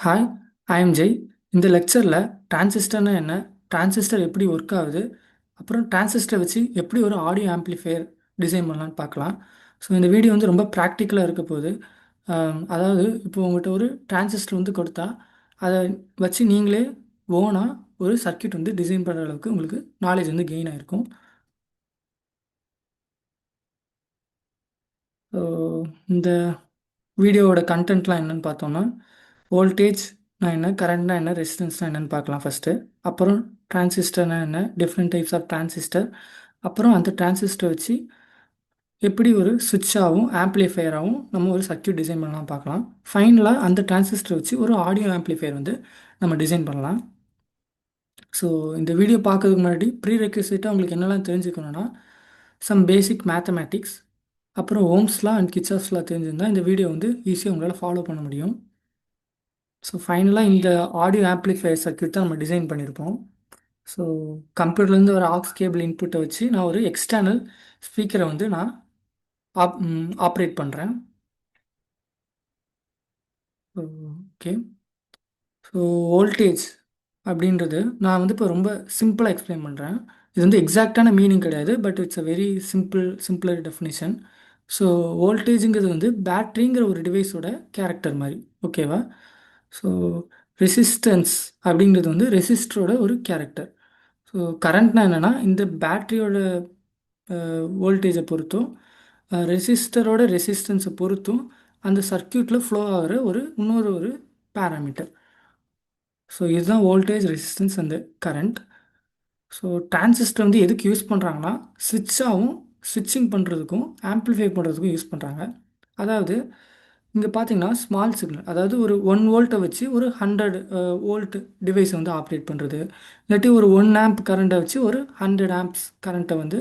Hi, I am Jai. இந்த லெக்சரில் டிரான்சிஸ்டர்னா என்ன, டிரான்சிஸ்டர் எப்படி ஒர்க் ஆகுது, அப்புறம் டிரான்சிஸ்டர் வச்சு எப்படி ஒரு ஆடியோ ஆம்ப்ளிஃபையர் டிசைன் பண்ணலான்னு பார்க்கலாம். ஸோ இந்த வீடியோ வந்து ரொம்ப ப்ராக்டிக்கலாக இருக்க போகுது. அதாவது இப்போ உங்கள்கிட்ட ஒரு டிரான்சிஸ்டர் வந்து கொடுத்தா அதை வச்சு நீங்களே ஓனாக ஒரு சர்க்யூட் வந்து டிசைன் பண்ணுற அளவுக்கு உங்களுக்கு நாலேஜ் வந்து கெயின் ஆகிருக்கும். ஸோ இந்த வீடியோவோட கண்டென்ட்லாம் என்னன்னு பார்த்தோம்னா, வோல்டேஜ்னா என்ன, கரண்ட்னா என்ன, ரெசிஸ்டன்ஸ்னா என்னன்னு பார்க்கலாம் ஃபஸ்ட்டு. அப்புறம் டிரான்சிஸ்டர்னா என்ன, டிஃப்ரெண்ட் டைப்ஸ் ஆஃப் டிரான்சிஸ்டர். அப்புறம் அந்த டிரான்சிஸ்டர் வச்சு எப்படி ஒரு சுவிட்சாகவும் ஆம்ப்ளிஃபையராகவும் நம்ம ஒரு சர்க்யூட் டிசைன் பண்ணலாம் பார்க்கலாம். ஃபைனலாக அந்த டிரான்சிஸ்டர் வச்சு ஒரு ஆடியோ ஆம்ப்ளிஃபையர் வந்து நம்ம டிசைன் பண்ணலாம். ஸோ இந்த வீடியோ பார்க்கறதுக்கு முன்னாடி ப்ரீ ரெக்வசிட்டாக உங்களுக்கு என்னெல்லாம் தெரிஞ்சுக்கணுன்னா, சம் பேசிக் மேத்தமேட்டிக்ஸ், அப்புறம் ஓம்ஸ்லா அண்ட் கிச்சாஃப்ஸ்லா தெரிஞ்சிருந்தால் இந்த வீடியோ வந்து ஈஸியாக உங்களால் ஃபாலோ பண்ண முடியும். ஸோ ஃபைனலாக இந்த ஆடியோ ஆம்ப்ளிஃபையர் சர்க்யூட் தான் நம்ம டிசைன் பண்ணியிருப்போம். ஸோ கம்ப்யூட்டர்லேருந்து ஒரு ஆக்ஸ் கேபிள் இன்புட்டை வச்சு நான் ஒரு எக்ஸ்டர்னல் ஸ்பீக்கரை வந்து நான் ஆப்ரேட் பண்ணுறேன். ஓகே. ஸோ வோல்டேஜ் அப்படின்றது நான் வந்து இப்போ ரொம்ப சிம்பிளாக எக்ஸ்பிளைன் பண்ணுறேன். இது வந்து எக்ஸாக்டான மீனிங் கிடையாது, but it's a very simpler definition. So வோல்டேஜுங்கிறது வந்து பேட்ரிங்கிற ஒரு டிவைஸோட கேரக்டர் மாதிரி, ஓகேவா? ஸோ ரெசிஸ்டன்ஸ் அப்படிங்கிறது வந்து ரெசிஸ்டரோட ஒரு கேரக்டர். ஸோ கரண்ட்னா என்னென்னா இந்த பேட்ரியோட வோல்டேஜை பொறுத்தும் ரெசிஸ்டரோட ரெசிஸ்டன்ஸை பொறுத்தும் அந்த சர்க்யூட்டில் ஃப்ளோ ஆகிற இன்னொரு பேராமீட்டர். ஸோ இதுதான் voltage, resistance and current. So transistor வந்து எதுக்கு யூஸ் பண்ணுறாங்கன்னா, ஸ்விட்சாகவும் ஸ்விட்சிங் பண்ணுறதுக்கும் ஆம்ப்ளிஃபை பண்ணுறதுக்கும் யூஸ் பண்ணுறாங்க. அதாவது இங்கே பார்த்தீங்கன்னா ஸ்மால் சிக்னல், அதாவது ஒரு 1 வோல்ட்டை வச்சு ஒரு 100 வோல்ட் டிவைஸை வந்து ஆப்ரேட் பண்ணுறது, இல்லாட்டி ஒரு 1 ஆம்ப் கரண்ட்டை வச்சு ஒரு 100 ஆம்ப்ஸ் கரண்ட்டை வந்து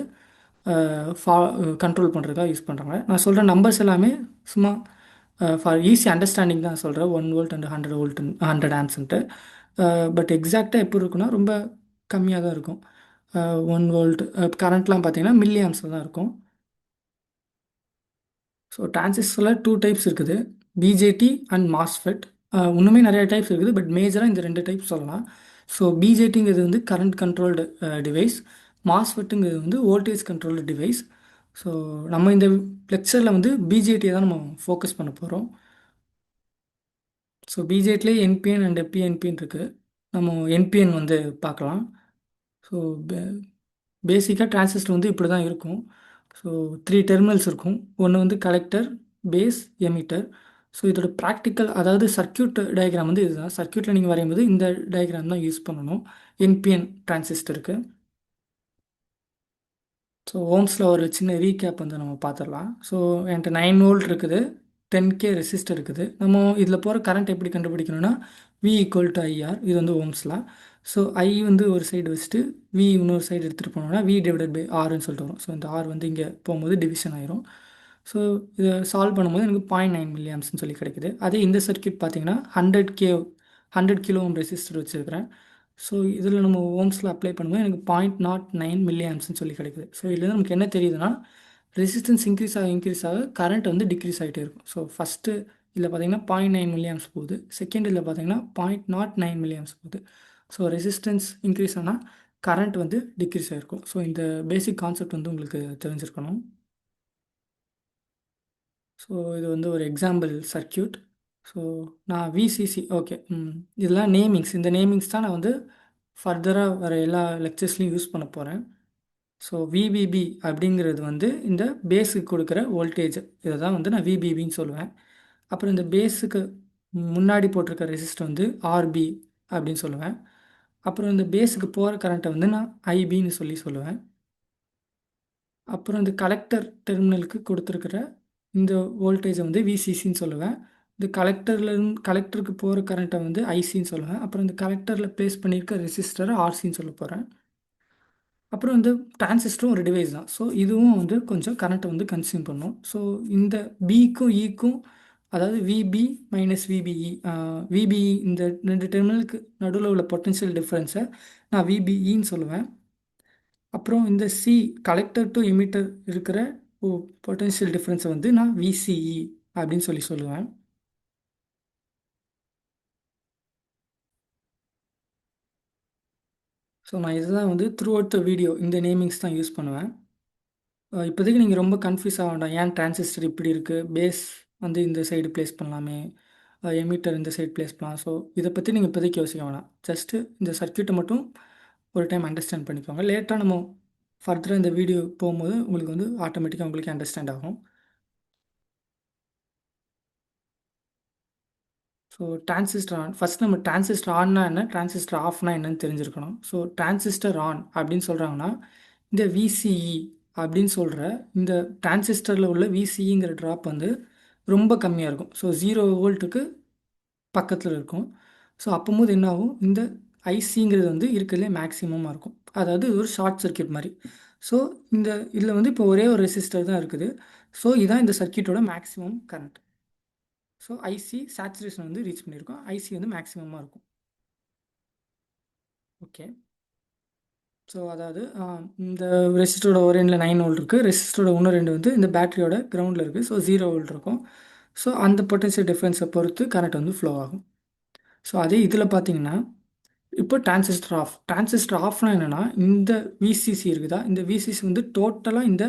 ஃபா கண்ட்ரோல் பண்ணுறதுக்காக யூஸ் பண்ணுறாங்க. நான் சொல்கிற நம்பர்ஸ் எல்லாமே சும்மா ஃபார் ஈஸி அண்டர்ஸ்டாண்டிங் தான் சொல்கிறேன். 1 வோல்ட் அண்ட் 100 வோல்ட் 100 ஆம்ப்ஸ்ன்ட்டு. பட் எக்ஸாக்டாக எப்படி இருக்குன்னா ரொம்ப கம்மியாக தான் இருக்கும். 1 வோல்ட் கரண்ட்லாம் பார்த்தீங்கன்னா மில்லி ஆம்ஸில் தான் இருக்கும். ஸோ டிரான்சிஸ்டரில் 2 டைப்ஸ் இருக்குது, பிஜேடி அண்ட் மாஸ்ஃபெட். இன்னுமே நிறைய டைப்ஸ் இருக்குது, பட் மேஜராக இந்த 2 டைப் சொல்லலாம். ஸோ பிஜேடிங்கிறது வந்து கரண்ட் கண்ட்ரோல்டு டிவைஸ், மாஸ்ஃபெட்டுங்கிறது வந்து வோல்டேஜ் கண்ட்ரோல்டு டிவைஸ். ஸோ நம்ம இந்த லெக்சரில் வந்து பிஜேடியை தான் நம்ம ஃபோக்கஸ் பண்ண போகிறோம். ஸோ பிஜேடிலே என்பிஎன் அண்ட் பிஎன்பின்னு இருக்குது. நம்ம என்பிஎன் வந்து பார்க்கலாம். ஸோ பேசிக்காக டிரான்சிஸ்டர் வந்து இப்படி தான் இருக்கும். ஸோ 3 டெர்மினல்ஸ் இருக்கும். ஒன்று வந்து கலெக்டர், பேஸ், எமிட்டர். ஸோ இதோட ப்ராக்டிக்கல், அதாவது சர்க்யூட் டயக்ராம் வந்து இதுதான். சர்க்யூட்டில் நீங்கள் வரையும்போது இந்த டயக்ராம் தான் யூஸ் பண்ணணும் என்பிஎன் டிரான்சிஸ்டருக்கு. ஸோ ஓம்ஸில் ஒரு சின்ன ரீகேப் வந்து நம்ம பார்த்துடலாம். ஸோ என்கிட்ட 9 வோல்ட் இருக்குது, 10K ரெசிஸ்டர் இருக்குது. நம்ம இதில் போகிற கரண்ட் எப்படி கண்டுபிடிக்கணும்னா, V ஈக்குவல் டு ஐஆர். இது வந்து ஓம்ஸ்லாம். ஸோ ஐ வந்து ஒரு சைடு வச்சுட்டு வி இன்னொரு சைடு எடுத்துகிட்டு போனோம்னா வி டிவைடட் பை ஆர்னு சொல்லிட்டு வரும். ஸோ இந்த ஆர் வந்து இங்கே போகும்போது டிவிஷன் ஆயிரும். ஸோ இதை சால்வ் பண்ணும்போது எனக்கு 0.9 mA சொல்லி கிடைக்குது. அதே இந்த சர்க்யூட் பார்த்தீங்கன்னா 100 கிலோ ஓம் ரெசிஸ்டர் வச்சுருக்கிறேன். ஸோ இதில் நம்ம ஓம்ஸில் அப்ளை பண்ணும்போது எனக்கு 0.09 mA சொல்லி கிடைக்குது. ஸோ இதுலேருந்து நமக்கு என்ன தெரியுதுன்னா, ரெசிஸ்டன்ஸ் இன்க்ரீஸ் ஆக கரண்ட் வந்து டிக்ரீஸ் ஆகிட்டே இருக்கும். ஸோ ஃபஸ்ட்டு இதில் பார்த்தீங்கன்னா 0.9 mA போகுது, செகண்ட் இதில் பார்த்தீங்கன்னா 0.09 mA போகுது. ஸோ ரெசிஸ்டன்ஸ் இன்க்ரீஸ் ஆனால் கரண்ட் வந்து டிக்ரீஸ் ஆகிருக்கும். ஸோ இந்த பேசிக் கான்செப்ட் வந்து உங்களுக்கு தெரிஞ்சிருக்கணும். ஸோ இது வந்து ஒரு எக்ஸாம்பிள் சர்க்யூட். ஸோ நான் விசிசி, ஓகே, இதெல்லாம் நேமிங்ஸ். இந்த நேமிங்ஸ் தான் நான் வந்து ஃபர்தராக வர எல்லா லெக்சர்ஸ்லையும் யூஸ் பண்ண போகிறேன். ஸோ விபிபி அப்படிங்கிறது வந்து இந்த பேஸுக்கு கொடுக்குற வோல்டேஜ், இதை தான் வந்து நான் விபிபின்னு சொல்லுவேன். அப்புறம் இந்த பேஸுக்கு முன்னாடி போட்டிருக்க ரெசிஸ்டர் வந்து ஆர்பி அப்படின்னு சொல்லுவேன். அப்புறம் இந்த பேஸுக்கு போகிற கரண்ட்டை வந்து நான் ஐபின்னு சொல்லுவேன். அப்புறம் இந்த கலெக்டர் டெர்மினலுக்கு கொடுத்துருக்கிற இந்த வோல்டேஜை வந்து விசிசின்னு சொல்லுவேன். இந்த கலெக்டருக்கு போகிற கரண்ட்டை வந்து ஐசின்னு சொல்லுவேன். அப்புறம் இந்த கலெக்டரில் ப்ளேஸ் பண்ணியிருக்க ரெசிஸ்டரை ஆர்சின்னு சொல்ல போகிறேன். அப்புறம் இந்த டிரான்சிஸ்டரும் ஒரு டிவைஸ் தான். ஸோ இதுவும் வந்து கொஞ்சம் கரண்ட்டை வந்து கன்சியூம் பண்ணும். ஸோ இந்த பிக்கும் இக்கும், அதாவது விபி மைனஸ் விபிஇ, விபிஇ இந்த 2 டெர்மினலுக்கு நடுவில் உள்ள பொட்டன்ஷியல் டிஃப்ரென்ஸை நான் விபிஇன்னு சொல்லுவேன். அப்புறம் இந்த சி, கலெக்டர் டு எமிட்டர் இருக்கிற பொட்டன்ஷியல் டிஃப்ரென்ஸை வந்து நான் விசிஇ அப்படின்னு சொல்லுவேன். ஸோ நான் இதுதான் வந்து த்ரூ அவுட் த வீடியோ இந்த நேமிங்ஸ் தான் யூஸ் பண்ணுவேன். இப்போதைக்கு நீங்கள் ரொம்ப கன்ஃபியூஸ் ஆக வேண்டாம். ஏன் டிரான்சிஸ்டர் இப்படி இருக்குது, பேஸ் வந்து இந்த சைடு ப்ளேஸ் பண்ணலாமே, எமிட்டர் இந்த சைடு ப்ளேஸ் பண்ணலாம். ஸோ இதை பற்றி நீங்கள் இப்போதைக்கு யோசிக்க வேணாம். ஜஸ்ட்டு இந்த சர்க்யூட்டை மட்டும் ஒரு டைம் அண்டர்ஸ்டாண்ட் பண்ணிக்கோங்க. லேட்டாக நம்ம ஃபர்தராக இந்த வீடியோ போகும்போது உங்களுக்கு வந்து ஆட்டோமேட்டிக்காக உங்களுக்கு அண்டர்ஸ்டாண்ட் ஆகும். ஸோ டிரான்சிஸ்டர் ஆன், ஃபஸ்ட் நம்ம டிரான்சிஸ்டர் ஆன்னா என்ன, டிரான்சிஸ்டர் ஆஃப்னா என்னன்னு தெரிஞ்சிருக்கணும். ஸோ டிரான்சிஸ்டர் ஆன் அப்படின்னு சொல்கிறாங்கன்னா இந்த விசிஇ அப்படின்னு சொல்கிற இந்த டிரான்சிஸ்டரில் உள்ள விசிஇங்கிற ட்ராப் வந்து ரொம்ப கம்மியாக இருக்கும். ஸோ 0 வோல்ட்டுக்கு பக்கத்தில் இருக்கும். ஸோ அப்போது என்ன ஆகும், இந்த ஐசிங்கிறது வந்து இருக்கிறதுலே மேக்ஸிமமாக இருக்கும். அதாவது இது ஒரு ஷார்ட் சர்க்யூட் மாதிரி. ஸோ இந்த இதில் வந்து இப்போ ஒரே ஒரு ரெசிஸ்டர் தான் இருக்குது. ஸோ இதான் இந்த சர்க்யூட்டோட maximum current. So IC saturation வந்து ரீச் பண்ணியிருக்கோம், ஐசி வந்து மேக்ஸிமமாக இருக்கும். ஓகே. ஸோ அதாவது இந்த ரெசிஸ்டரோட ஒரு எண்டில் 9 வோல்ட் இருக்குது, ரெசிஸ்டரோட இன்னும் ரெண்டு வந்து இந்த பேட்டரியோட கிரவுண்டில் இருக்குது. ஸோ 0 வோல்ட் இருக்கும். ஸோ அந்த பொட்டன்ஷியல் டிஃப்ரென்ஸை பொறுத்து கரண்ட் வந்து ஃப்ளோ ஆகும். ஸோ அதே இதில் பார்த்தீங்கன்னா இப்போ டிரான்சிஸ்டர் ஆஃப், டிரான்சிஸ்டர் ஆஃப்னா என்னென்னா இந்த விசிசி இருக்குதா, இந்த விசிசி வந்து டோட்டலாக இந்த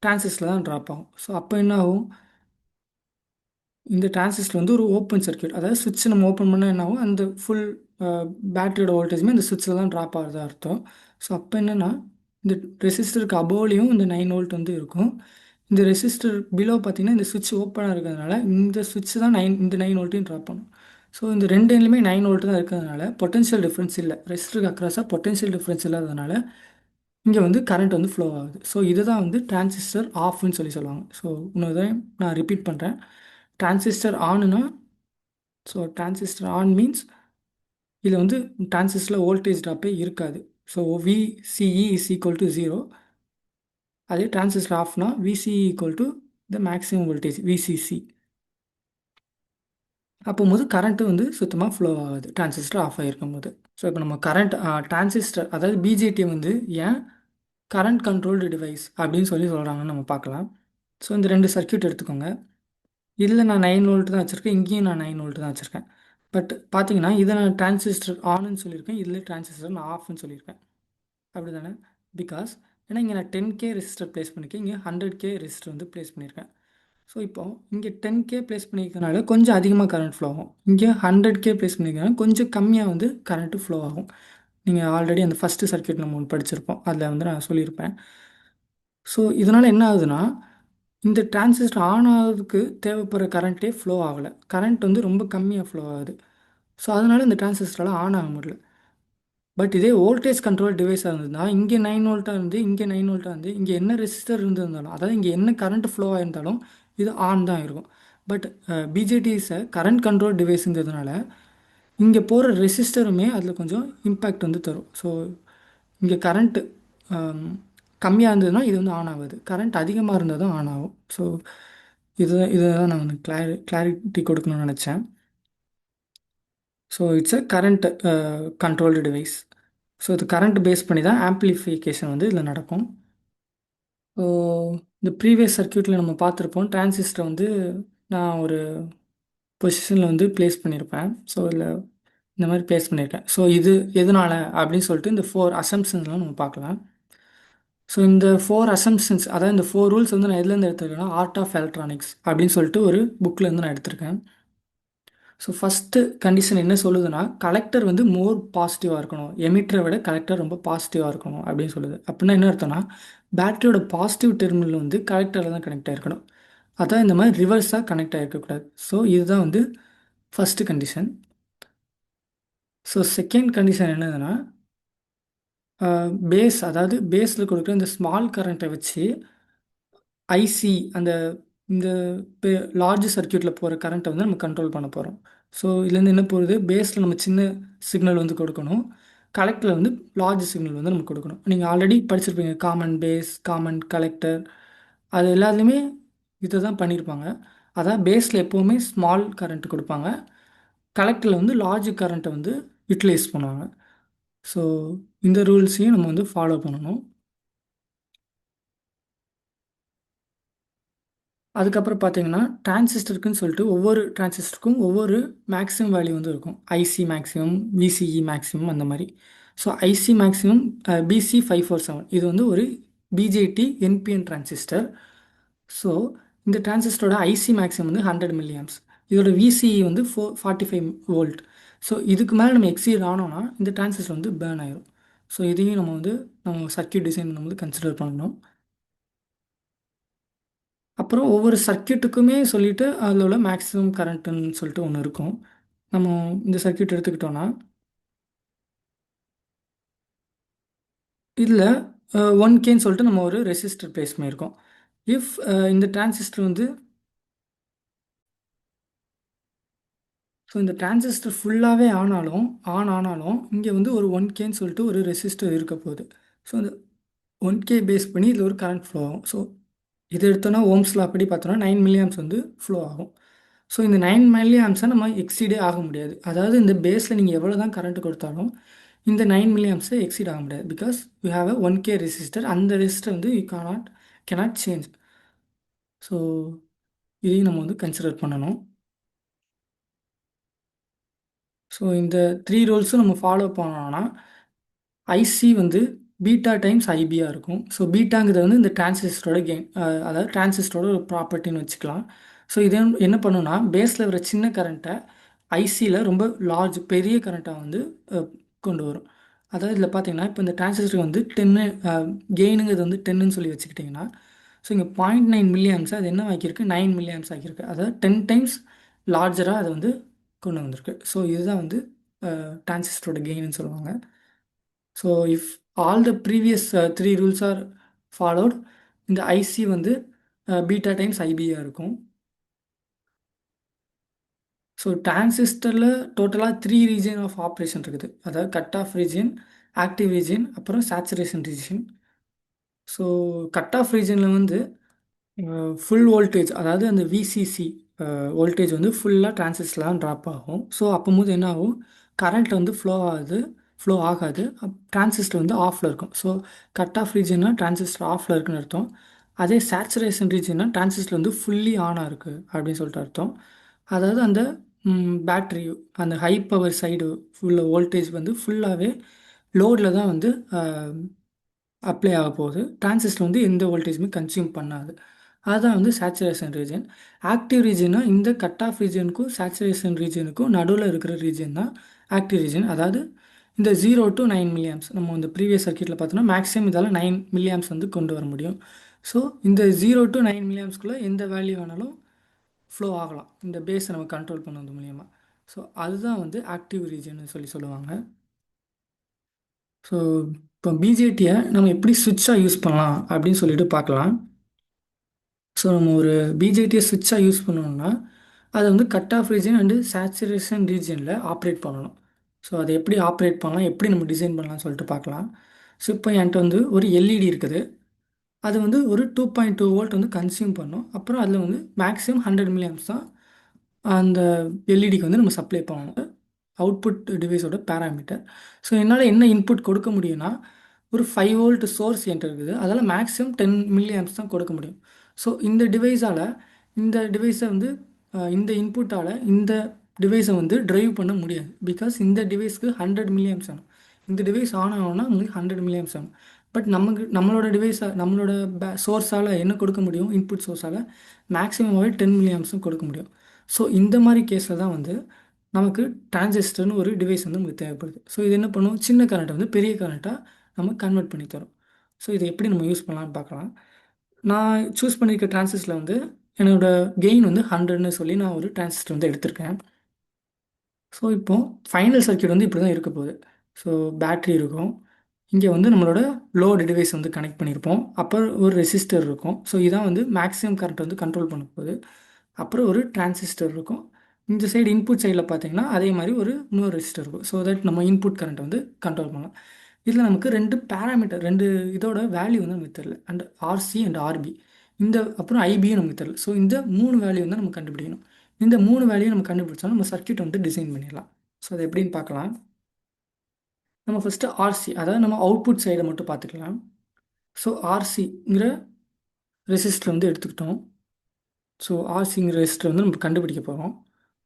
டிரான்சிஸ்டரில் தான் ட்ராப் ஆகும். ஸோ அப்போ என்ன ஆகும், இந்த டிரான்சிஸ்டர் வந்து ஒரு ஓப்பன் சர்க்யூட், அதாவது சுவிட்ச் நம்ம ஓப்பன் பண்ணால் என்ன ஆகும், அந்த ஃபுல் பேட்டரியோட வோல்டேஜுமே இந்த சுவிட்சில் தான் ட்ராப் ஆகிறதா அர்த்தம். ஸோ அப்போ என்னென்னா இந்த ரெசிஸ்டருக்கு அபோவ்லேயும் இந்த 9 வோல்ட் வந்து இருக்கும். இந்த ரெசிஸ்டர் பிலோ பார்த்தீங்கன்னா இந்த சுவிட்ச் ஓப்பனாக இருக்கிறதுனால இந்த சுவிட்ச் தான் இந்த 9 வோல்ட்டையும் ட்ராப் பண்ணும். ஸோ இந்த ரெண்டு எண்ட்லையுமே 9 வோல்ட் தான் இருக்கிறதுனால பொட்டன்ஷியல் டிஃப்ரென்ஸ் இல்லை, ரெசிஸ்டருக்கு அக்ராஸாக பொட்டன்ஷியல் டிஃப்ரென்ஸ் இல்லாததுனால இங்கே வந்து கரண்ட் வந்து ஃப்ளோ ஆகுது. ஸோ இதுதான் வந்து டிரான்சிஸ்டர் ஆஃப்னு சொல்லுவாங்க. ஸோ இன்னொரு நான் ரிப்பீட் பண்ணுறேன். டிரான்சிஸ்டர் ஆனுனா, ஸோ டிரான்சிஸ்டர் ஆன் மீன்ஸ் இதில் வந்து டிரான்சிஸ்டரில் வோல்டேஜ் ட்ராப்பே இருக்காது. So VCE is equal to 0. அதே டிரான்சிஸ்டர் ஆஃப்னா VCE equal to the maximum voltage VCC. அப்போது கரண்ட்டு வந்து சுத்தமாக ஃப்ளோ ஆகாது டிரான்சிஸ்டர் ஆஃப் ஆகிருக்கும் போது. ஸோ இப்போ நம்ம கரண்ட் டிரான்சிஸ்டர் அதாவது பிஜேடி வந்து ஏன் கரண்ட் கண்ட்ரோல்டு டிவைஸ் அப்படின்னு சொல்கிறாங்கன்னு நம்ம பார்க்கலாம். ஸோ இந்த ரெண்டு சர்க்யூட் எடுத்துக்கோங்க. இதில் நான் 9 வோல்ட் தான் வச்சுருக்கேன், இங்கேயும் நான் 9 வோல்ட் தான் வச்சுருக்கேன். பட் பார்த்தீங்கன்னா இதை நான் டிரான்சிஸ்டர் ஆன்னு சொல்லியிருக்கேன், இதில் டிரான்சிஸ்டர் நான் ஆஃப்னு சொல்லியிருக்கேன். அப்படி தானே? பிகாஸ் ஏன்னா இங்கே நான் 10K ரெசிஸ்டர் ப்ளேஸ் பண்ணியிருக்கேன், இங்கே 100K ரெசிஸ்டர் வந்து ப்ளேஸ் பண்ணியிருக்கேன். ஸோ இப்போ இங்கே 10K ப்ளேஸ் பண்ணியிருக்கனால கொஞ்சம் அதிகமாக கரண்ட் ஃப்ளோ ஆகும், இங்கே 100K ப்ளேஸ் பண்ணியிருக்கனால கொஞ்சம் கம்மியாக வந்து கரண்ட்டு ஃப்ளோ ஆகும். நீங்கள் ஆல்ரெடி அந்த ஃபஸ்ட்டு சர்க்யூட் நம்ம ஒன்று படிச்சிருப்போம், அதில் வந்து நான் சொல்லியிருப்பேன். ஸோ இதனால் என்ன ஆகுதுன்னா இந்த டிரான்சிஸ்டர் ஆன் ஆகிறதுக்கு தேவைப்படுற கரண்ட்டே ஃப்ளோ ஆகலை, கரண்ட் வந்து ரொம்ப கம்மியாக ஃப்ளோ ஆகுது. ஸோ அதனால் இந்த டிரான்சிஸ்டரால் ஆன் ஆக முடியல. பட் இதே வோல்டேஜ் கண்ட்ரோல் டிவைஸாக இருந்ததுன்னா இங்கே 9 வோல்ட்டாக இருந்து இங்கே 9 வோல்ட்டாக இருந்து இங்கே என்ன ரெசிஸ்டர் இருந்திருந்தாலும், அதாவது இங்கே என்ன கரண்ட் ஃப்ளோ ஆகிருந்தாலும் இது ஆன் தான் இருக்கும். But BJT is current control டிவைஸுங்கிறதுனால இங்கே போகிற ரெசிஸ்டருமே அதில் கொஞ்சம் இம்பேக்ட் வந்து தரும். ஸோ இங்கே கரண்ட்டு கம்மியாக இருந்ததுன்னா இது வந்து ஆன் ஆகாது, கரண்ட் அதிகமாக இருந்தால் தான் ஆன் ஆகும். ஸோ இதுதான் நான் வந்து கிளாரிட்டி கொடுக்கணும்னு நினச்சேன். So it's a current controlled device. So இது கரண்ட் பேஸ் பண்ணி தான் ஆம்ப்ளிஃபிகேஷன் வந்து இதில் நடக்கும். ஸோ இந்த ப்ரீவியஸ் சர்க்யூட்டில் நம்ம பார்த்துருப்போம், டிரான்சிஸ்டரை வந்து நான் ஒரு பொசிஷனில் வந்து ப்ளேஸ் பண்ணியிருப்பேன். ஸோ இதில் இந்த மாதிரி ப்ளேஸ் பண்ணியிருக்கேன். ஸோ இது எதனால் அப்படின்னு சொல்லிட்டு இந்த 4 அசம்ப்ஷன்ஸ்லாம் நம்ம பார்க்கலாம். ஸோ இந்த 4 அசம்ப்ஷன்ஸ், அதாவது இந்த 4 ரூல்ஸ் வந்து நான் எதுலேருந்து எடுத்திருக்கேன்னா ஆர்ட் ஆஃப் எலக்ட்ரானிக்ஸ் அப்படின்னு சொல்லிட்டு ஒரு புக்கிலேருந்து நான் எடுத்திருக்கேன். ஸோ ஃபஸ்ட்டு கண்டிஷன் என்ன சொல்லுதுன்னா, கலெக்டர் வந்து மோர் பாசிட்டிவாக இருக்கணும், எமிட்டரை விட கலெக்டர் ரொம்ப பாசிட்டிவாக இருக்கணும் அப்படின்னு சொல்லுது. அப்படின்னா என்ன அர்த்தம்னா பேட்டரியோட பாசிட்டிவ் டெர்மினல் வந்து கலெக்டரில் தான் கனெக்ட் ஆகிருக்கணும், அதான் இந்த மாதிரி ரிவர்ஸாக கனெக்ட் ஆகிருக்கக்கூடாது. ஸோ இதுதான் வந்து first condition. So second condition என்னதுன்னா, பேஸ், அதாவது பேஸில் கொடுக்குற இந்த ஸ்மால் கரண்ட்டை வச்சு ஐசி அந்த இந்த லார்ஜ் சர்க்யூட்டில் போகிற கரண்ட்டை வந்து நம்ம கண்ட்ரோல் பண்ண போகிறோம். ஸோ இதுலேருந்து என்ன போகுது, பேஸில் நம்ம சின்ன சிக்னல் வந்து கொடுக்கணும், கலெக்டரில் வந்து லார்ஜ் சிக்னல் வந்து நம்ம கொடுக்கணும். நீங்கள் ஆல்ரெடி படிச்சிருப்பீங்க, காமன் பேஸ், காமன் கலெக்டர், அது எல்லாத்துலேயுமே இதை தான் பண்ணியிருப்பாங்க. அதான் பேஸில் எப்போவுமே ஸ்மால் கரண்ட் கொடுப்பாங்க, கலெக்டரில் வந்து லார்ஜ் கரண்ட்டை வந்து யூட்டிலைஸ் பண்ணுவாங்க. ஸோ இந்த ரூல்ஸையும் நம்ம வந்து ஃபாலோ பண்ணணும். அதுக்கப்புறம் பார்த்தீங்கன்னா டிரான்சிஸ்டருக்குன்னு சொல்லிட்டு ஒவ்வொரு டிரான்சிஸ்டருக்கும் ஒவ்வொரு மேக்ஸிமம் வேல்யூ வந்து இருக்கும், ஐசி மேக்ஸிமம், விசிஇ மேக்ஸிமம் அந்த மாதிரி. ஸோ ஐசி மேக்ஸிமம் BC547 இது வந்து ஒரு பிஜேடி என்பிஎன் டிரான்சிஸ்டர். ஸோ இந்த டிரான்சிஸ்டரோட ஐசி மேக்ஸிமம் வந்து 100 mA. இதோட விசிஇ வந்து 45 வோல்ட். ஸோ இதுக்கு மேலே நம்ம எக்ஸீட் ஆனோம்னா இந்த டிரான்சிஸ்டர் வந்து பேர்ன் ஆயிரும். ஸோ இதையும் நம்ம சர்க்யூட் டிசைன் நம்ம வந்து கன்சிடர் பண்ணணும். அப்புறம் ஒவ்வொரு சர்க்யூட்டுக்குமே சொல்லிட்டு அதில் உள்ள மேக்ஸிமம் கரண்ட்டுன்னு சொல்லிட்டு ஒன்று இருக்கும். நம்ம இந்த சர்க்யூட் எடுத்துக்கிட்டோன்னா இதில் 1Kன்னு சொல்லிட்டு நம்ம ஒரு ரெசிஸ்டர் ப்ளேஸ் பண்ணியிருக்கோம். இஃப் இந்த டிரான்சிஸ்டர் வந்து ஸோ இந்த டிரான்சிஸ்டர் ஃபுல்லாகவே ஆனாலும் இங்கே வந்து ஒரு 1Kன்னு சொல்லிட்டு ஒரு ரெசிஸ்டர் இருக்க போகுது. ஸோ அந்த 1K பேஸ் பண்ணி இதில் ஒரு கரண்ட் ஃப்ளோ ஆகும். ஸோ இது எடுத்தோன்னா ஓம்ஸ்ல அப்படி பார்த்தோன்னா 9 mA வந்து ஃப்ளோ ஆகும். ஸோ இந்த 9 mA நம்ம எக்ஸீடே ஆக முடியாது. அதாவது இந்த பேஸில் நீங்கள் எவ்வளோ தான் கரண்ட் கொடுத்தாலும் இந்த 9 mA எக்ஸீட் ஆக முடியாது. Because you have a 1K resistor. அந்த ரெசிஸ்டர் வந்து யூ cannot சேஞ்ச். ஸோ இதையும் நம்ம வந்து கன்சிடர் பண்ணணும். ஸோ இந்த 3 ரூல்ஸும் நம்ம ஃபாலோ பண்ணோம்னா ஐசி வந்து பீட்டா டைம்ஸ் ஐபியாக இருக்கும். ஸோ பீட்டாங்கிறது வந்து இந்த டிரான்சிஸ்டரோட கெயின், அதாவது டிரான்சிஸ்டரோட ஒரு ப்ராப்பர்ட்டின்னு வச்சுக்கலாம். ஸோ இது என்ன பண்ணுன்னா பேஸில் வர சின்ன கரண்ட்டை ஐசியில் ரொம்ப பெரிய கரண்ட்டாக வந்து கொண்டு வரும். அதாவது இதில் பார்த்தீங்கன்னா இப்போ இந்த டிரான்சிஸ்டர் வந்து 10 கெயினுங்கிறது வந்து 10ன்னு சொல்லி வச்சுக்கிட்டிங்கன்னா, ஸோ இங்கே 0.9 mA அது என்ன ஆக்கியிருக்கு, 9 mA ஆக்கியிருக்கு. அதாவது 10 டைம்ஸ் லார்ஜராக அதை வந்து கொண்டு வந்திருக்கு. ஸோ இதுதான் வந்து டிரான்சிஸ்டரோட கெயின்னு சொல்லுவாங்க. So if all the previous 3 rules are followed, இந்த ஐசி வந்து பீட்டா டைம்ஸ் ஐபியாக இருக்கும். ஸோ டிரான்சிஸ்டரில் டோட்டலாக 3 ரீஜன் ஆஃப் ஆப்ரேஷன் இருக்குது. அதாவது cut off region, active region, அப்புறம் saturation region. So cut off ரீஜனில் வந்து ஃபுல் வோல்டேஜ், அதாவது அந்த விசிசி வோல்டேஜ் வந்து ஃபுல்லாக டிரான்சிஸ்டர்லாம் ட்ராப் ஆகும். ஸோ அப்போது என்ன ஆகும், கரண்ட் வந்து ஃப்ளோ ஆகாது. டிரான்சிஸ்டர் வந்து ஆஃபில் இருக்கும். ஸோ கட் ஆஃப் ரீஜன்னா டிரான்சிஸ்டர் ஆஃபில் இருக்குன்னு அர்த்தம். அதே சேச்சுரேஷன் ரீஜன்னா டிரான்சிஸ்டர் வந்து ஃபுல்லி ஆனாக இருக்குது அப்படின்னு சொல்லிட்டு அர்த்தம். அதாவது அந்த பேட்ரி, அந்த ஹை பவர் சைடு உள்ள வோல்டேஜ் வந்து ஃபுல்லாகவே லோடில் தான் வந்து அப்ளை ஆக போகுது. டிரான்சிஸ்டர் வந்து எந்த வோல்டேஜுமே கன்சியூம் பண்ணாது. அதுதான் வந்து சேச்சுரேஷன் ரீஜன். ஆக்டிவ் ரீஜன்னா இந்த கட் ஆஃப் ரீஜனுக்கும் சேச்சுரேஷன் ரீஜனுக்கும் நடுவில் இருக்கிற ரீஜன் தான் ஆக்டிவ் ரீஜன். அதாவது இந்த 0 to 9 mA நம்ம இந்த ப்ரீவியஸ் சர்க்யூட்டில் பார்த்தோன்னா மேக்ஸிமம் இதால் 9 mA வந்து கொண்டு வர முடியும். ஸோ இந்த 0 to 9 mA எந்த வேல்யூ வேணாலும் ஃப்ளோ ஆகலாம், இந்த பேஸை நம்ம கண்ட்ரோல் பண்ணது மூலியமாக. ஸோ அதுதான் வந்து ஆக்டிவ் ரீஜன் சொல்லுவாங்க. ஸோ இப்போ பிஜேடியை நம்ம எப்படி சுவிட்சாக யூஸ் பண்ணலாம் அப்படின்னு சொல்லிட்டு பார்க்கலாம். ஸோ நம்ம ஒரு பிஜேடியை சுவிட்சாக யூஸ் பண்ணணும்னா அதை வந்து cut off region and saturation ரீஜனில் ஆப்ரேட் பண்ணணும். ஸோ அதை எப்படி ஆப்ரேட் பண்ணலாம், எப்படி நம்ம டிசைன் பண்ணலாம்னு சொல்லிட்டு பார்க்கலாம். ஸோ இப்போ என்கிட்ட வந்து ஒரு எல்இடி இருக்குது. அது வந்து ஒரு 2.2 வோல்ட் வந்து கன்சியூம் பண்ணும். அப்புறம் அதில் வந்து மேக்ஸிமம் 100 mA தான் அந்த எல்இடிக்கு வந்து நம்ம சப்ளை பண்ணணும். Output டிவைஸோட parameter. ஸோ என்னால் என்ன இன்புட் கொடுக்க முடியும்னா ஒரு 5 வோல்ட் சோர்ஸ் என்கிட்ட இருக்குது. அதால் மேக்ஸிமம் 10 mA தான் கொடுக்க முடியும். ஸோ இந்த டிவைஸால் இந்த டிவைஸை வந்து இந்த இன்புட்டால் இந்த டிவைஸை வந்து ட்ரைவ் பண்ண முடியாது. பிகாஸ் இந்த டிவைஸ்க்கு 100 mA வேணும். இந்த டிவைஸ் ஆன் ஆகணும்னா உங்களுக்கு 100 mA வேணும். பட் நம்மளோட டிவைஸாக நம்மளோட சோர்ஸால் என்ன கொடுக்க முடியும், இன்புட் சோர்ஸால் மேக்ஸிமமாகவே 10 mA கொடுக்க முடியும். ஸோ இந்த மாதிரி கேஸில் தான் வந்து நமக்கு டிரான்சிஸ்டர்னு ஒரு டிவைஸ் வந்து நமக்கு தேவைப்படுது. ஸோ இது என்ன பண்ணும், சின்ன கரண்ட்டை வந்து பெரிய கரண்ட்டாக நம்ம கன்வெர்ட் பண்ணி தரும். ஸோ இதை எப்படி நம்ம யூஸ் பண்ணலான்னு பார்க்கலாம். நான் சூஸ் பண்ணியிருக்க டிரான்சிஸ்டரில் வந்து என்னோடய கெயின் வந்து 100ன்னு சொல்லி நான் ஒரு டிரான்சிஸ்டர் வந்து எடுத்திருக்கேன். ஸோ இப்போது ஃபைனல் சர்க்யூட் வந்து இப்படி தான் இருக்க போகுது. ஸோ பேட்ரி இருக்கும், இங்கே வந்து நம்மளோட லோடு டிவைஸ் வந்து கனெக்ட் பண்ணியிருப்போம், அப்புறம் ஒரு ரெசிஸ்டர் இருக்கும். ஸோ இதான் வந்து மேக்ஸிமம் கரண்ட் வந்து கண்ட்ரோல் பண்ண போகுது. அப்புறம் ஒரு டிரான்சிஸ்டர் இருக்கும். இந்த சைடு இன்புட் சைடில் பார்த்தீங்கன்னா அதே மாதிரி ஒரு இன்னொரு ரெசிஸ்டர் இருக்கும். ஸோ தட் நம்ம இன்புட் கரண்ட்டை வந்து கண்ட்ரோல் பண்ணலாம். இதில் நமக்கு 2 பேராமீட்டர், 2 இதோட வேல்யூ வந்து நமக்கு தெரியல. அண்ட் ஆர்சி அண்ட் ஆர்பி, இந்த அப்புறம் ஐபியும் நமக்கு தெரியல. ஸோ இந்த 3 வேல்யூ வந்து நம்ம கண்டுபிடிக்கணும். இந்த 3 வேல்யூ நம்ம கண்டுபிடிச்சோம் நம்ம சர்க்யூட் வந்து டிசைன் பண்ணிடலாம். ஸோ அது எப்படின்னு பார்க்கலாம். நம்ம ஃபஸ்ட்டு ஆர்சி, அதாவது நம்ம அவுட்புட் சைடை மட்டும் பார்த்துக்கலாம். ஸோ ஆர்சிங்கிற ரெசிஸ்டர் வந்து எடுத்துக்கிட்டோம். ஸோ ஆர்சிங்கிற ரெசிஸ்டர் வந்து நம்ம கண்டுபிடிக்க போகிறோம்.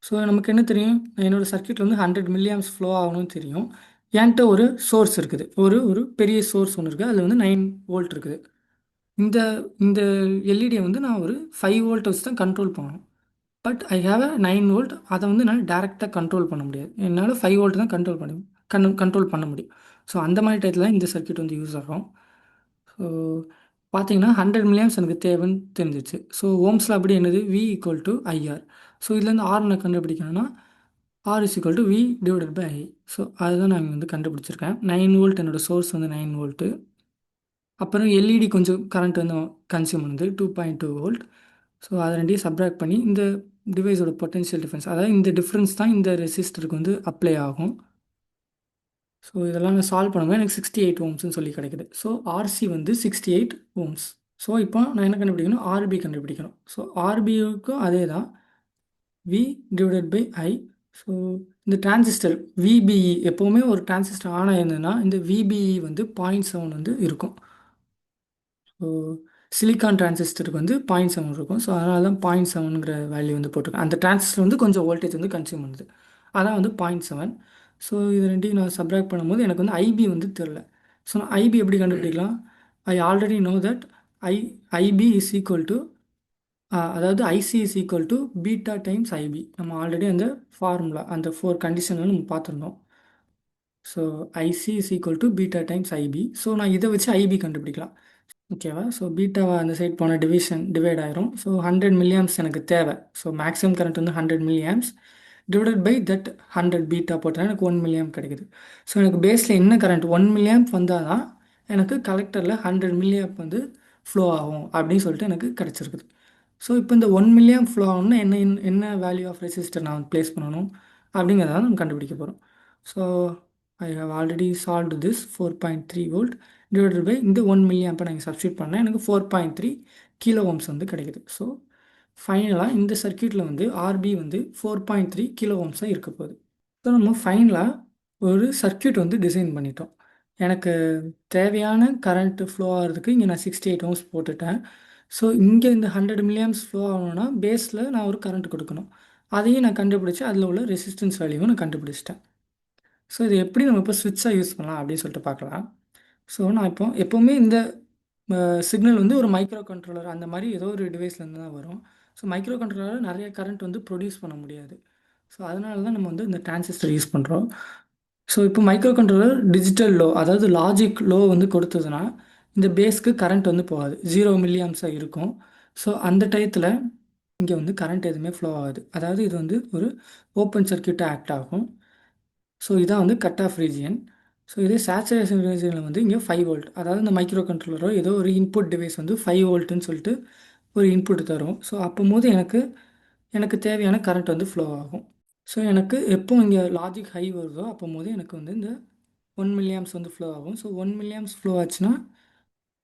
ஸோ நமக்கு என்ன தெரியும், என்னோடய சர்க்யூட்டில் வந்து 100 mA ஃப்ளோ ஆகணும்னு தெரியும். என்கிட்ட ஒரு சோர்ஸ் இருக்குது, ஒரு ஒரு பெரிய சோர்ஸ் ஒன்று இருக்குது, அதில் வந்து 9 வோல்ட் இருக்குது. இந்த இந்த எல்இடியை வந்து நான் ஒரு 5 வோல்ட் வச்சு தான் கண்ட்ரோல் பண்ணணும். But I have a 9 volt, அதை வந்து என்னால் டேரெக்டாக கண்ட்ரோல் பண்ண முடியாது. என்னால் 5 வோல்ட் தான் கண்ட்ரோல் பண்ண முடியும். ஸோ அந்த மாதிரி டயத்தில் தான் இந்த சர்க்யூட் வந்து யூஸ் ஆகும். ஸோ பார்த்தீங்கன்னா 100 மில்லியம்ஸ் எனக்கு தேவைன்னு தெரிஞ்சிச்சு. ஸோ ஓம்ஸில் அப்படி என்னது V equal to IR. So இதுலேருந்து ஆர் நான் கண்டுபிடிக்கணும்னா R is equal to V divided by I. So அதுதான் நான் வந்து கண்டுபிடிச்சிருக்கேன். 9 வோல்ட் என்னோடய சோர்ஸ் வந்து 9 வோல்ட்டு. அப்புறம் எல்இடி கொஞ்சம் கரண்ட் வந்து கன்சியூம் பண்ணுது 2.2 வோல்ட். ஸோ அதை ரெண்டையும் சப்ராக்ட் பண்ணி இந்த டிவைஸோட பொட்டன்ஷியல் டிஃப்ரென்ஸ், அதாவது இந்த டிஃப்ரென்ஸ் தான் இந்த ரெசிஸ்டருக்கு வந்து அப்ளை ஆகும். ஸோ இதெல்லாம் நான் சால்வ் பண்ணும்போது எனக்கு 68 ஓம்ஸ்னு சொல்லி கிடைக்குது. ஸோ ஆர்சி வந்து 68 ஓம்ஸ். ஸோ இப்போ நான் என்ன கண்டுபிடிக்கணும், ஆர்பி கண்டுபிடிக்கணும். ஸோ ஆர்பிக்கும் அதே தான், we divided by I. So இந்த டிரான்சிஸ்டர் விபிஇ, எப்போவுமே ஒரு டிரான்சிஸ்டர் ஆன் ஆயிருந்ததுன்னா இந்த விபிஇ வந்து 0.7 வந்து இருக்கும். ஸோ சிலிக்கான் டிரான்சிஸ்டருக்கு வந்து 0.7 இருக்கும். ஸோ அதனால தான் 0.7ங்கிற வேல்யூ வந்து போட்டிருக்கேன். அந்த டிரான்சிஸ்டர் வந்து கொஞ்சம் வோல்டேஜ் வந்து கன்சியூம் பண்ணுது, அதான் வந்து 0.7. ஸோ இது ரெண்டையும் நான் சப்ராக்ட் பண்ணும்போது எனக்கு வந்து ஐபி வந்து தெரில. ஸோ நான் ஐபி எப்படி கண்டுபிடிக்கலாம், I already know that I IB is equal to, அதாவது IC is equal to beta times IB. நம்ம ஆல்ரெடி அந்த ஃபார்முலா, அந்த 4 கண்டிஷனில் நம்ம பார்த்துருந்தோம். So IC is equal to beta times IB. So நான் இதை வச்சு ஐபி கண்டுபிடிக்கலாம். ஓகேவா. ஸோ பீட்டாவை அந்த சைட் போன டிவைட் ஆயிரும். ஸோ 100 மில்லியம்ஸ் எனக்கு தேவை. ஸோ மேக்ஸிமம் கரண்ட் வந்து 100 milliamps divided by that 100 beta போட்டால் எனக்கு 1 மில்லியம் கிடைக்குது. ஸோ எனக்கு பேஸில் என்ன கரண்ட் 1 மில்லியம் வந்தால் தான் எனக்கு கலெக்டரில் 100 மில்லியம் வந்து ஃப்ளோ ஆகும் அப்படின்னு சொல்லிட்டு எனக்கு கிடச்சிருக்குது. ஸோ இப்போ இந்த 1 மில்லியம் ஃப்ளோ ஆகணும்னா என்ன என்ன வேல்யூ ஆஃப் ரெசிஸ்டர் நான் ப்ளேஸ் பண்ணணும் அப்படிங்கிறத நம்ம கண்டுபிடிக்க போகிறோம். So I have already solved this 4.3 volt divided by இந்த 1 மில்லியம் நான் இங்கே சப்ஸ்டியூட் பண்ணேன், எனக்கு 4.3 கிலோ ஓம்ஸ் வந்து கிடைக்குது. ஸோ ஃபைனலாக இந்த சர்க்யூட்டில் வந்து ஆர்பி வந்து 4.3 கிலோ ஓம்ஸாக இருக்க போகுது. ஸோ நம்ம ஃபைனலாக ஒரு சர்க்யூட் வந்து டிசைன் பண்ணிட்டோம். எனக்கு தேவையான கரண்ட் ஃப்ளோ ஆகிறதுக்கு இங்கே நான் 68 ஓம்ஸ் போட்டுட்டேன். ஸோ இங்கே இந்த 100 மில்லியம்ஸ் ஃப்ளோ ஆகணும்னா பேஸில் நான் ஒரு கரண்ட் கொடுக்கணும். அதையும் நான் கண்டுபிடிச்சி அதில் உள்ள ரெசிஸ்டன்ஸ் வேல்யூவும் நான் கண்டுபிடிச்சிட்டேன். ஸோ இது எப்படி நம்ம இப்போ ஸ்விட்சாக யூஸ் பண்ணலாம் அப்படின்னு சொல்லிட்டு பார்க்கலாம். ஸோ நான் இப்போ எப்போவுமே இந்த சிக்னல் வந்து ஒரு மைக்ரோ கண்ட்ரோலர் அந்த மாதிரி ஏதோ ஒரு டிவைஸ்லேருந்து தான் வரும். ஸோ மைக்ரோ கண்ட்ரோலரால் நிறைய கரண்ட் வந்து ப்ரொடியூஸ் பண்ண முடியாது. ஸோ அதனால தான் நம்ம வந்து இந்த டிரான்சிஸ்டர் யூஸ் பண்ணுறோம். ஸோ இப்போ மைக்ரோ கண்ட்ரோலர் டிஜிட்டல் லோ, அதாவது லாஜிக் லோ வந்து கொடுத்ததுன்னா இந்த பேஸ்க்கு கரண்ட் வந்து போகாது, 0 மில்லியம்ஸாக இருக்கும். ஸோ அந்த டயத்தில் இங்கே வந்து கரண்ட் எதுவுமே ஃப்ளோ ஆகாது, அதாவது இது வந்து ஒரு ஓப்பன் சர்க்யூட்டாக ஆக்ட் ஆகும். ஸோ இதான் வந்து கட் ஆஃப் ரீஜியன். ஸோ இதே சேச்சுரேஷன் ரீஜியனில் வந்து இங்கே 5 வோல்ட், அதாவது இந்த மைக்ரோ கண்ட்ரோலரோ ஏதோ ஒரு இன்புட் டிவைஸ் வந்து 5 வோல்ட்டுன்னு சொல்லிட்டு ஒரு இன்புட் தரும். ஸோ அப்போது எனக்கு தேவையான கரண்ட் வந்து ஃப்ளோ ஆகும். ஸோ எனக்கு எப்போ இங்கே லாஜிக் ஹை வருதோ அப்போது எனக்கு வந்து இந்த 1 மில்லியம்ஸ் வந்து ஃப்ளோ ஆகும். ஸோ 1 மில்லியம்ஸ் ஃப்ளோ ஆச்சுன்னா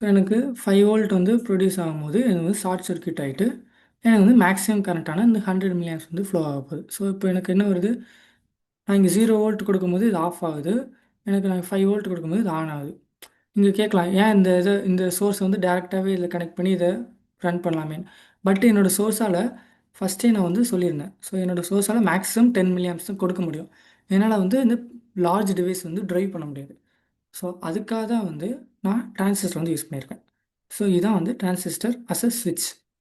எனக்கு 5 வோல்ட் வந்து ப்ரொடியூஸ் ஆகும்போது எனக்கு வந்து ஷார்ட் சர்க்யூட் ஆகிட்டு எனக்கு வந்து மேக்ஸிமம் கரண்ட்டான இந்த 100 மில்லியம்ஸ் வந்து ஃப்ளோ ஆக போகுது. ஸோ இப்போ எனக்கு என்ன வருது, நான் இங்கே 0 வோல்ட் கொடுக்கும்போது இது ஆஃப் ஆகுது, எனக்கு நான் 5 வோல்ட் கொடுக்கும்போது இது ஆன் ஆகுது. இங்கே கேட்கலாம், ஏன் இந்த சோர்ஸை வந்து டேரெக்டாகவே இதில் கனெக்ட் பண்ணி இதை ரன் பண்ணலாமே. பட் என்னோடய சோர்ஸால் ஃபஸ்ட்டே நான் வந்து சொல்லியிருந்தேன், ஸோ என்னோடய சோர்ஸால் மேக்ஸிமம் 10 மில்லியம்ஸ் தான் கொடுக்க முடியும். என்னால் வந்து இந்த லார்ஜ் டிவைஸ் வந்து ட்ரைவ் பண்ண முடியாது. ஸோ அதுக்காக தான் வந்து நான் டிரான்சிஸ்டர் வந்து யூஸ் பண்ணியிருக்கேன். ஸோ இதான் வந்து டிரான்சிஸ்டர் அஸ் அ ஸ்விட்ச்.